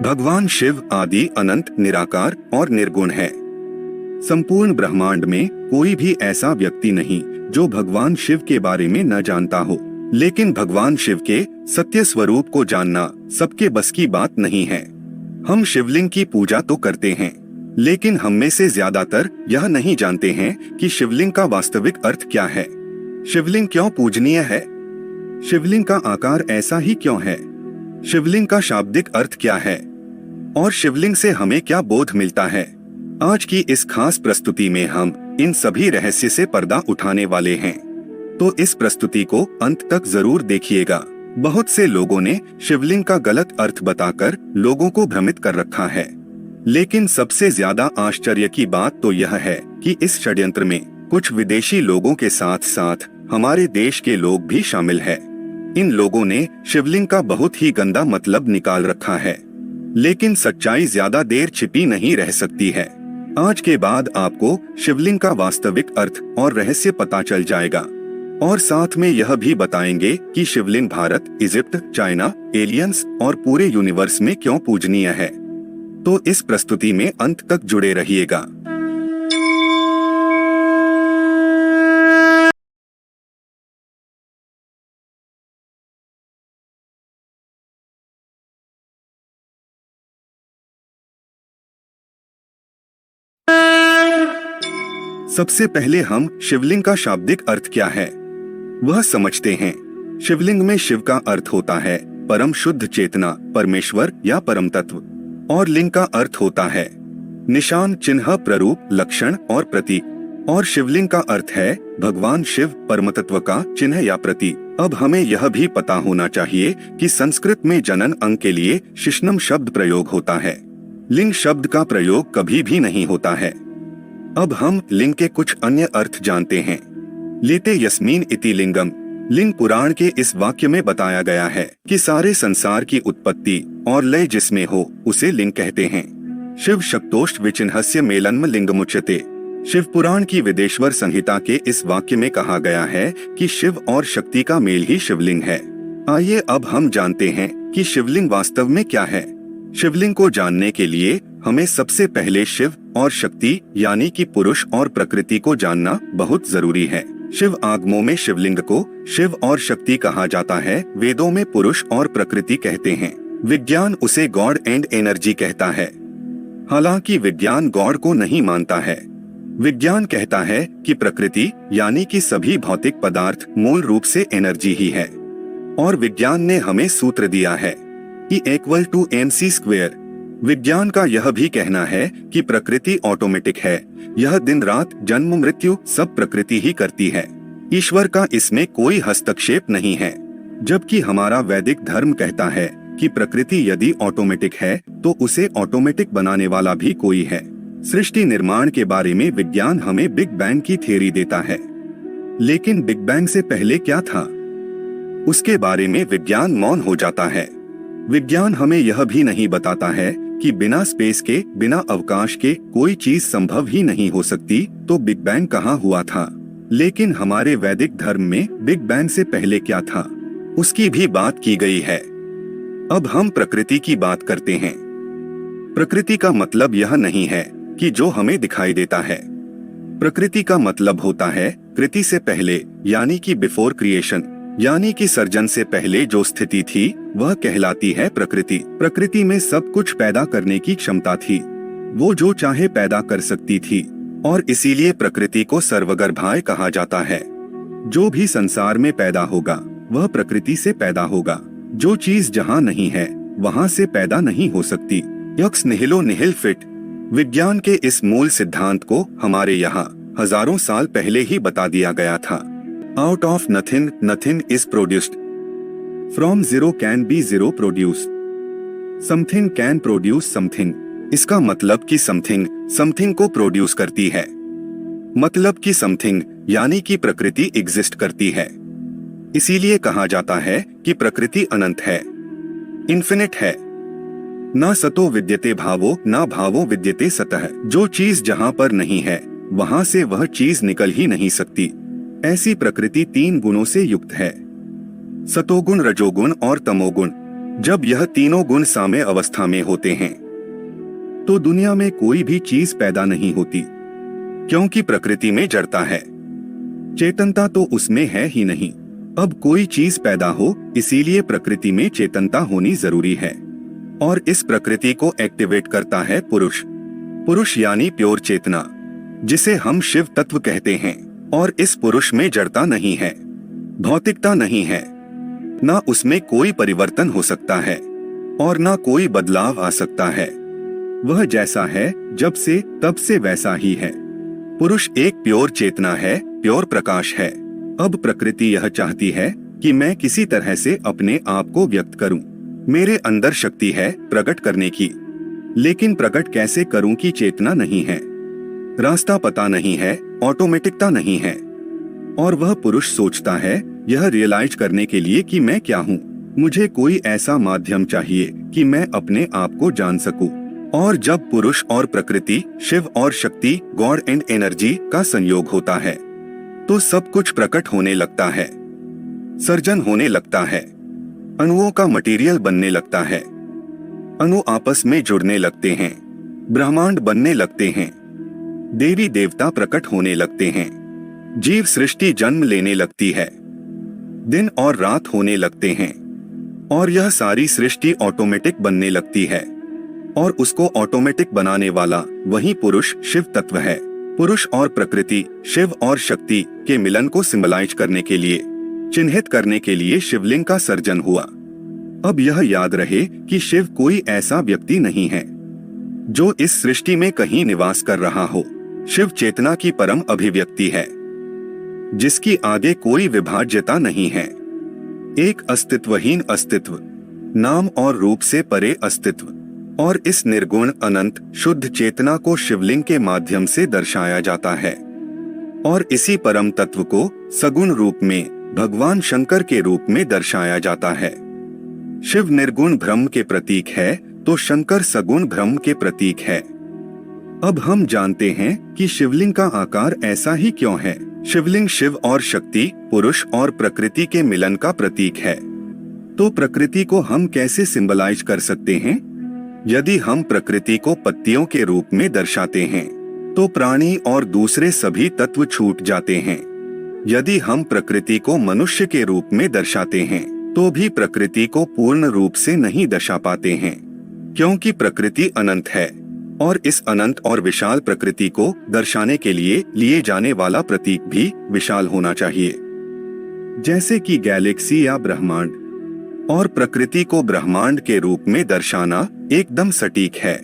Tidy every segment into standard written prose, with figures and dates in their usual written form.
भगवान शिव आदि अनंत निराकार और निर्गुण है। संपूर्ण ब्रह्मांड में कोई भी ऐसा व्यक्ति नहीं जो भगवान शिव के बारे में न जानता हो, लेकिन भगवान शिव के सत्य स्वरूप को जानना सबके बस की बात नहीं है। हम शिवलिंग की पूजा तो करते हैं, लेकिन हम में से ज्यादातर यह नहीं जानते हैं कि शिवलिंग का वास्तविक अर्थ क्या है। शिवलिंग क्यों पूजनीय है? शिवलिंग का आकार ऐसा ही क्यों है? शिवलिंग का शाब्दिक अर्थ क्या है और शिवलिंग से हमें क्या बोध मिलता है? आज की इस खास प्रस्तुति में हम इन सभी रहस्य से पर्दा उठाने वाले हैं, तो इस प्रस्तुति को अंत तक जरूर देखिएगा। बहुत से लोगों ने शिवलिंग का गलत अर्थ बताकर लोगों को भ्रमित कर रखा है, लेकिन सबसे ज्यादा आश्चर्य की बात तो यह है कि इस षड्यंत्र में कुछ विदेशी लोगों के साथ साथ हमारे देश के लोग भी शामिल हैं। इन लोगों ने शिवलिंग का बहुत ही गंदा मतलब निकाल रखा है, लेकिन सच्चाई ज्यादा देर छिपी नहीं रह सकती है। आज के बाद आपको शिवलिंग का वास्तविक अर्थ और रहस्य पता चल जाएगा, और साथ में यह भी बताएंगे कि शिवलिंग भारत, इजिप्ट, चाइना, एलियंस और पूरे यूनिवर्स में क्यों पूजनीय है। तो इस प्रस्तुति में अंत तक जुड़े रहिएगा। सबसे पहले हम शिवलिंग का शाब्दिक अर्थ क्या है वह समझते हैं। शिवलिंग में शिव का अर्थ होता है परम शुद्ध चेतना, परमेश्वर या परम तत्व, और लिंग का अर्थ होता है निशान, चिन्ह, प्ररूप, लक्षण और प्रतीक, और शिवलिंग का अर्थ है भगवान शिव परमतत्व का चिन्ह या प्रतीक। अब हमें यह भी पता होना चाहिए कि संस्कृत में जनन अंग के लिए शिश्नम शब्द प्रयोग होता है, लिंग शब्द का प्रयोग कभी भी नहीं होता है। अब हम लिंग के कुछ अन्य अर्थ जानते हैं। लेते यस्मीन इति लिंगम, लिंग पुराण के इस वाक्य में बताया गया है कि सारे संसार की उत्पत्ति और लय जिसमें हो उसे लिंग कहते हैं। शिव शक्तोष्ट विचिन्हस्य मेलन्म लिंगमुच्यते। शिव पुराण की वेदेश्वर संहिता के इस वाक्य में कहा गया है कि शिव और शक्ति का मेल ही शिवलिंग है। आइए अब हम जानते हैं कि शिवलिंग वास्तव में क्या है। शिवलिंग को जानने के लिए हमें सबसे पहले शिव और शक्ति यानी कि पुरुष और प्रकृति को जानना बहुत जरूरी है। शिव आगमों में शिवलिंग को शिव और शक्ति कहा जाता है, वेदों में पुरुष और प्रकृति कहते हैं। विज्ञान उसे गॉड एंड एनर्जी कहता है, हालांकि विज्ञान गॉड को नहीं मानता है। विज्ञान कहता है कि प्रकृति यानी कि सभी भौतिक पदार्थ मूल रूप से एनर्जी ही है, और विज्ञान ने हमें सूत्र दिया है E=mc²। विज्ञान का यह भी कहना है कि प्रकृति ऑटोमेटिक है, यह दिन रात जन्म मृत्यु सब प्रकृति ही करती है, ईश्वर का इसमें कोई हस्तक्षेप नहीं है। जबकि हमारा वैदिक धर्म कहता है कि प्रकृति यदि ऑटोमेटिक है तो उसे ऑटोमेटिक बनाने वाला भी कोई है। सृष्टि निर्माण के बारे में विज्ञान हमें बिग बैंग की थ्योरी देता है, लेकिन बिग बैंग से पहले क्या था उसके बारे में विज्ञान मौन हो जाता है। विज्ञान हमें यह भी नहीं बताता है कि बिना स्पेस के, बिना अवकाश के कोई चीज संभव ही नहीं हो सकती, तो बिग बैंग कहाँ हुआ था। लेकिन हमारे वैदिक धर्म में बिग बैंग से पहले क्या था उसकी भी बात की गई है। अब हम प्रकृति की बात करते हैं। प्रकृति का मतलब यह नहीं है कि जो हमें दिखाई देता है। प्रकृति का मतलब होता है कृति से पहले यानी कि बिफोर क्रिएशन, यानी कि सर्जन से पहले जो स्थिति थी वह कहलाती है प्रकृति। प्रकृति में सब कुछ पैदा करने की क्षमता थी, वो जो चाहे पैदा कर सकती थी, और इसीलिए प्रकृति को सर्वगर्भाय कहा जाता है। जो भी संसार में पैदा होगा वह प्रकृति से पैदा होगा। जो चीज जहाँ नहीं है वहाँ से पैदा नहीं हो सकती। X निहिलो निहिल fit. विज्ञान के इस मूल सिद्धांत को हमारे यहाँ हजारों साल पहले ही बता दिया गया था। Out of nothing, nothing is produced. From zero can be zero produced. Something can produce something. इसका मतलब कि something, something को produce करती है। मतलब कि something यानी कि प्रकृति exist करती है। इसीलिए कहा जाता है कि प्रकृति अनंत है, infinite है। ना सतो विद्यते भावो, ना भावो विद्यते सतः। जो चीज जहाँ पर नहीं है वहाँ से वह चीज निकल ही नहीं सकती। ऐसी प्रकृति तीन गुणों से युक्त है। सतोगुण, रजोगुण और तमोगुण, जब यह तीनों गुण साम्य अवस्था में होते हैं तो दुनिया में कोई भी चीज पैदा नहीं होती, क्योंकि प्रकृति में जड़ता है, चेतनता तो उसमें है ही नहीं। अब कोई चीज पैदा हो, इसीलिए प्रकृति में चेतनता होनी जरूरी है, और इस प्रकृति को एक्टिवेट करता है पुरुष। पुरुष यानी प्योर चेतना, जिसे हम शिव तत्व कहते हैं। और इस पुरुष में जड़ता नहीं है, भौतिकता नहीं है, ना उसमें कोई परिवर्तन हो सकता है और ना कोई बदलाव आ सकता है। वह जैसा है जब से तब से वैसा ही है। पुरुष एक प्योर चेतना है, प्योर प्रकाश है। अब प्रकृति यह चाहती है कि मैं किसी तरह से अपने आप को व्यक्त करूं। मेरे अंदर शक्ति है प्रकट करने की, लेकिन प्रकट कैसे करूं कि चेतना नहीं है, रास्ता पता नहीं है, ऑटोमेटिकता नहीं है। और वह पुरुष सोचता है यह रियलाइज करने के लिए कि मैं क्या हूँ, मुझे कोई ऐसा माध्यम चाहिए कि मैं अपने आप को जान सकूं। और जब पुरुष और प्रकृति, शिव और शक्ति, गॉड एंड एनर्जी का संयोग होता है तो सब कुछ प्रकट होने लगता है, सर्जन होने लगता है, अणुओं का मटेरियल बनने लगता है, अणु आपस में जुड़ने लगते हैं, ब्रह्मांड बनने लगते हैं, देवी देवता प्रकट होने लगते हैं, जीव सृष्टि जन्म लेने लगती है, दिन और रात होने लगते हैं, और यह सारी सृष्टि ऑटोमेटिक बनने लगती है। और उसको ऑटोमेटिक बनाने वाला वही पुरुष शिव तत्व है। पुरुष और प्रकृति, शिव और शक्ति के मिलन को सिंबलाइज करने के लिए, चिन्हित करने के लिए शिवलिंग का सर्जन हुआ। अब यह याद रहे कि शिव कोई ऐसा व्यक्ति नहीं है जो इस सृष्टि में कहीं निवास कर रहा हो। शिव चेतना की परम अभिव्यक्ति है, जिसकी आगे कोई विभाज्यता नहीं है। एक अस्तित्वहीन अस्तित्व, नाम और रूप से परे अस्तित्व। और इस निर्गुण अनंत शुद्ध चेतना को शिवलिंग के माध्यम से दर्शाया जाता है। और इसी परम तत्व को सगुण रूप में भगवान शंकर के रूप में दर्शाया जाता है। शिव निर्गुण ब्रह्म के प्रतीक है तो शंकर सगुण ब्रह्म के प्रतीक है। अब हम जानते हैं कि शिवलिंग का आकार ऐसा ही क्यों है। शिवलिंग शिव और शक्ति, पुरुष और प्रकृति के मिलन का प्रतीक है। तो प्रकृति को हम कैसे सिंबलाइज कर सकते हैं? यदि हम प्रकृति को पत्तियों के रूप में दर्शाते हैं तो प्राणी और दूसरे सभी तत्व छूट जाते हैं। यदि हम प्रकृति को मनुष्य के रूप में दर्शाते हैं तो भी प्रकृति को पूर्ण रूप से नहीं दर्शा पाते हैं, क्योंकि प्रकृति अनंत है और इस अनंत और विशाल प्रकृति को दर्शाने के लिए जाने वाला प्रतीक भी विशाल होना चाहिए, जैसे कि गैलेक्सी या ब्रह्मांड। और प्रकृति को ब्रह्मांड के रूप में दर्शाना एकदम सटीक है,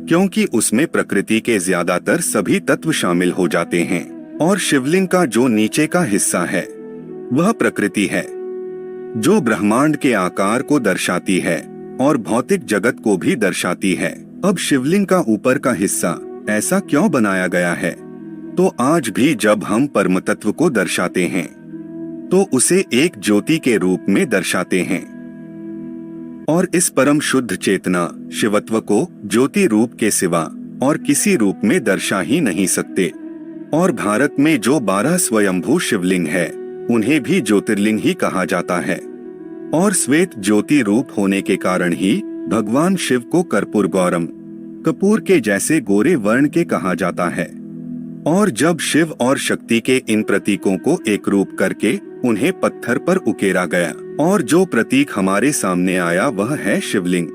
क्योंकि उसमें प्रकृति के ज्यादातर सभी तत्व शामिल हो जाते हैं। और शिवलिंग का जो नीचे का हिस्सा है वह प्रकृति है, जो ब्रह्मांड के आकार को दर्शाती है और भौतिक जगत को भी दर्शाती है। अब शिवलिंग का ऊपर का हिस्सा ऐसा क्यों बनाया गया है? तो आज भी जब हम परम तत्व को दर्शाते हैं तो उसे एक ज्योति के रूप में दर्शाते हैं। और इस परम शुद्ध चेतना शिवत्व को ज्योति रूप के सिवा और किसी रूप में दर्शा ही नहीं सकते। और भारत में जो 12 स्वयंभू शिवलिंग है उन्हें भी ज्योतिर्लिंग ही कहा जाता है। और श्वेत ज्योति रूप होने के कारण ही भगवान शिव को कर्पूर गौरम, कपूर के जैसे गोरे वर्ण के कहा जाता है। और जब शिव और शक्ति के इन प्रतीकों को एक रूप करके उन्हें पत्थर पर उकेरा गया और जो प्रतीक हमारे सामने आया वह है शिवलिंग।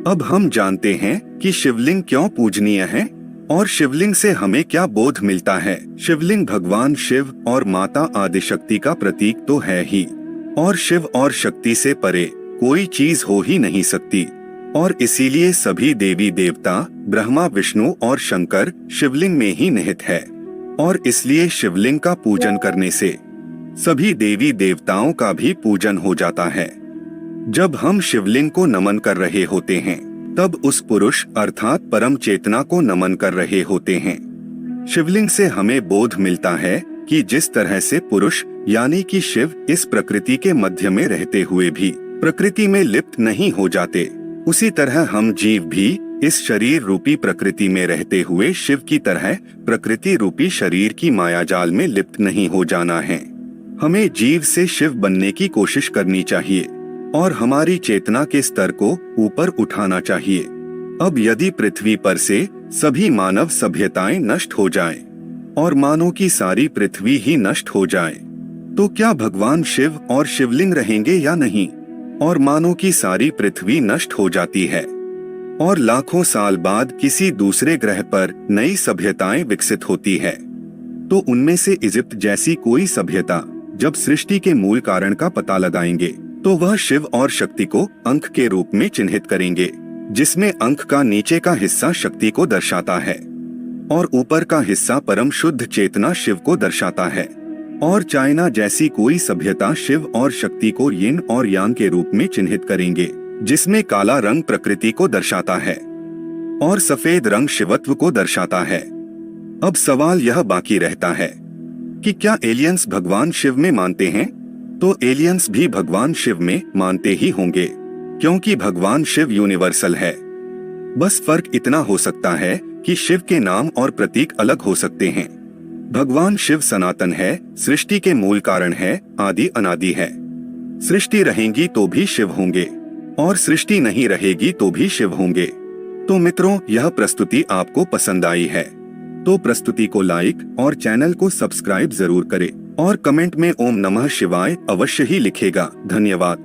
अब हम जानते हैं कि शिवलिंग क्यों पूजनीय है और शिवलिंग से हमें क्या बोध मिलता है। शिवलिंग भगवान शिव और माता आदिशक्ति का प्रतीक तो है ही, और शिव और शक्ति से परे कोई चीज हो ही नहीं सकती। और इसीलिए सभी देवी देवता ब्रह्मा, विष्णु और शंकर शिवलिंग में ही निहित है। और इसलिए शिवलिंग का पूजन करने से सभी देवी देवताओं का भी पूजन हो जाता है। जब हम शिवलिंग को नमन कर रहे होते हैं तब उस पुरुष अर्थात परम चेतना को नमन कर रहे होते हैं। शिवलिंग से हमें बोध मिलता है कि जिस तरह से पुरुष यानी कि शिव इस प्रकृति के मध्य में रहते हुए भी प्रकृति में लिप्त नहीं हो जाते, उसी तरह हम जीव भी इस शरीर रूपी प्रकृति में रहते हुए शिव की तरह प्रकृति रूपी शरीर की मायाजाल में लिप्त नहीं हो जाना है। हमें जीव से शिव बनने की कोशिश करनी चाहिए और हमारी चेतना के स्तर को ऊपर उठाना चाहिए। अब यदि पृथ्वी पर से सभी मानव सभ्यताएं नष्ट हो जाएं और मानो की सारी पृथ्वी ही नष्ट हो जाए, तो क्या भगवान शिव और शिवलिंग रहेंगे या नहीं? और मानो की सारी पृथ्वी नष्ट हो जाती है और लाखों साल बाद किसी दूसरे ग्रह पर नई सभ्यताएं विकसित होती है, तो उनमें से इजिप्ट जैसी कोई सभ्यता जब सृष्टि के मूल कारण का पता लगाएंगे तो वह शिव और शक्ति को अंक के रूप में चिन्हित करेंगे, जिसमें अंक का नीचे का हिस्सा शक्ति को दर्शाता है और ऊपर का हिस्सा परम शुद्ध चेतना शिव को दर्शाता है। और चाइना जैसी कोई सभ्यता शिव और शक्ति को यिन और यांग के रूप में चिन्हित करेंगे, जिसमें काला रंग प्रकृति को दर्शाता है और सफेद रंग शिवत्व को दर्शाता है। अब सवाल यह बाकी रहता है कि क्या एलियंस भगवान शिव में मानते हैं? तो एलियंस भी भगवान शिव में मानते ही होंगे, क्योंकि भगवान शिव यूनिवर्सल है। बस फर्क इतना हो सकता है कि शिव के नाम और प्रतीक अलग हो सकते हैं। भगवान शिव सनातन है, सृष्टि के मूल कारण है, आदि अनादि है। सृष्टि रहेगी तो भी शिव होंगे और सृष्टि नहीं रहेगी तो भी शिव होंगे। तो मित्रों, यह प्रस्तुति आपको पसंद आई है तो प्रस्तुति को लाइक और चैनल को सब्सक्राइब जरूर करें और कमेंट में ओम नमः शिवाय अवश्य ही लिखेगा। धन्यवाद।